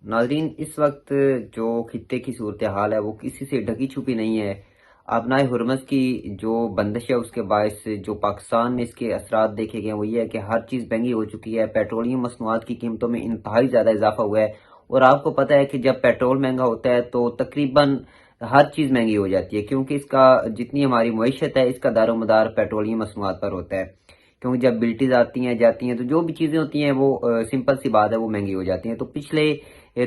ناظرین، اس وقت جو خطے کی صورتحال ہے وہ کسی سے ڈھکی چھپی نہیں ہے۔ آبنائے ہرمز کی جو بندش ہے اس کے باعث جو پاکستان میں اس کے اثرات دیکھے گئے وہ یہ ہے کہ ہر چیز مہنگی ہو چکی ہے۔ پیٹرولیم مصنوعات کی قیمتوں میں انتہائی زیادہ اضافہ ہوا ہے، اور آپ کو پتہ ہے کہ جب پیٹرول مہنگا ہوتا ہے تو تقریباً ہر چیز مہنگی ہو جاتی ہے، کیونکہ اس کا جتنی ہماری معیشت ہے اس کا دار و مدار پیٹرولیم مصنوعات پر ہوتا ہے۔ کیونکہ جب بلٹیز آتی ہیں جاتی ہیں تو جو بھی چیزیں ہوتی ہیں وہ سمپل سی بات ہے وہ مہنگی ہو جاتی ہیں۔ تو پچھلے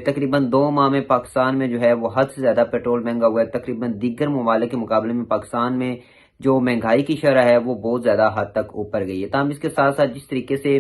تقریباً 2 ماہ میں پاکستان میں جو ہے وہ حد سے زیادہ پیٹرول مہنگا ہوا ہے۔ تقریباً دیگر ممالک کے مقابلے میں پاکستان میں جو مہنگائی کی شرح ہے وہ بہت زیادہ حد تک اوپر گئی ہے۔ تاہم اس کے ساتھ ساتھ جس طریقے سے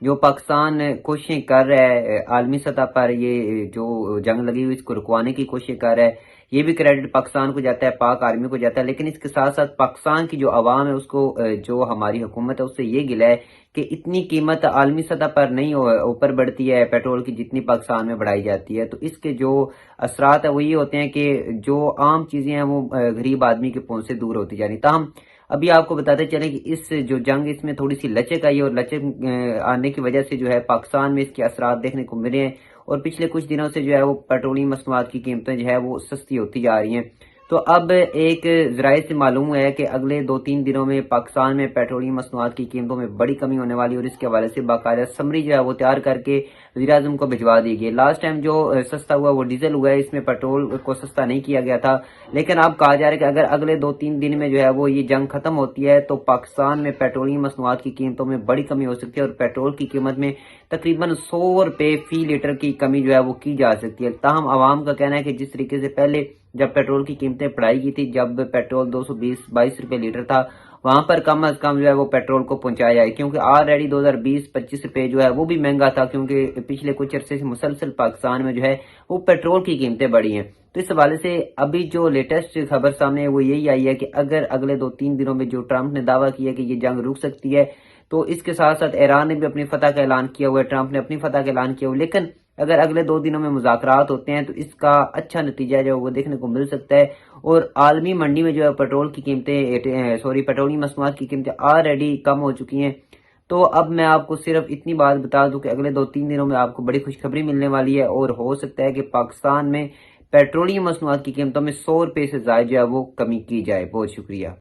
جو پاکستان کوششیں کر رہا ہے عالمی سطح پر، یہ جو جنگ لگی ہوئی اس کو رکوانے کی کوششیں کر رہا ہے، یہ بھی کریڈٹ پاکستان کو جاتا ہے، پاک آرمی کو جاتا ہے۔ لیکن اس کے ساتھ ساتھ پاکستان کی جو عوام ہے اس کو جو ہماری حکومت ہے اس سے یہ گلہ ہے کہ اتنی قیمت عالمی سطح پر نہیں اوپر بڑھتی ہے پیٹرول کی جتنی پاکستان میں بڑھائی جاتی ہے۔ تو اس کے جو اثرات ہیں وہ یہ ہوتے ہیں کہ جو عام چیزیں ہیں وہ غریب آدمی کے پہنچ سے دور ہوتی جا رہی۔ تاہم ابھی آپ کو بتاتے چلیں کہ اس جو جنگ اس میں تھوڑی سی لچک آئی ہے، اور لچک آنے کی وجہ سے جو ہے پاکستان میں اس کے اثرات دیکھنے کو ملے ہیں، اور پچھلے کچھ دنوں سے جو ہے وہ پیٹرولیم مصنوعات کی قیمتیں جو ہے وہ سستی ہوتی جا رہی ہیں۔ تو اب ایک ذرائع سے معلوم ہے کہ اگلے 2-3 دنوں میں پاکستان میں پیٹرولیم مصنوعات کی قیمتوں میں بڑی کمی ہونے والی ہے، اور اس کے حوالے سے باقاعدہ سمری جو ہے وہ تیار کر کے وزیر اعظم کو بھجوا دی گئی۔ لاسٹ ٹائم جو سستا ہوا وہ ڈیزل ہوا ہے، اس میں پیٹرول کو سستا نہیں کیا گیا تھا۔ لیکن اب کہا جا رہا ہے کہ اگر اگلے 2-3 دن میں جو ہے وہ یہ جنگ ختم ہوتی ہے تو پاکستان میں پیٹرولیم مصنوعات کی قیمتوں میں بڑی کمی ہو سکتی ہے، اور پیٹرول کی قیمت میں تقریباً 100 روپے فی لیٹر کی کمی جو ہے وہ کی جا سکتی ہے۔ تاہم عوام کا کہنا ہے کہ جس طریقے سے پہلے جب پیٹرول کی قیمتیں بڑھائی گئی تھی، جب پیٹرول 222 روپے لیٹر تھا، وہاں پر کم از کم جو ہے وہ پیٹرول کو پہنچایا جائے، کیونکہ آلریڈی 2020-25 روپے جو ہے وہ بھی مہنگا تھا، کیونکہ پچھلے کچھ عرصے سے مسلسل پاکستان میں جو ہے وہ پیٹرول کی قیمتیں بڑھی ہیں۔ تو اس حوالے سے ابھی جو لیٹسٹ خبر سامنے ہے وہ یہی آئی ہے کہ اگر اگلے 2-3 دنوں میں جو ٹرمپ نے دعویٰ کیا کہ یہ جنگ رک سکتی ہے، تو اس کے ساتھ ساتھ ایران نے بھی اپنی فتح کا اعلان کیا ہوا ہے، ٹرمپ نے اپنی فتح کا اعلان کیا ہوا ہے، لیکن اگر اگلے 2 دنوں میں مذاکرات ہوتے ہیں تو اس کا اچھا نتیجہ جو ہے وہ دیکھنے کو مل سکتا ہے، اور عالمی منڈی میں جو ہے پیٹرولیم مصنوعات کی قیمتیں آلریڈی کم ہو چکی ہیں۔ تو اب میں آپ کو صرف اتنی بات بتا دوں کہ اگلے 2-3 دنوں میں آپ کو بڑی خوشخبری ملنے والی ہے، اور ہو سکتا ہے کہ پاکستان میں پیٹرولیم مصنوعات کی قیمتوں میں 100 روپے سے زائد جو ہے وہ کمی کی جائے۔ بہت شکریہ۔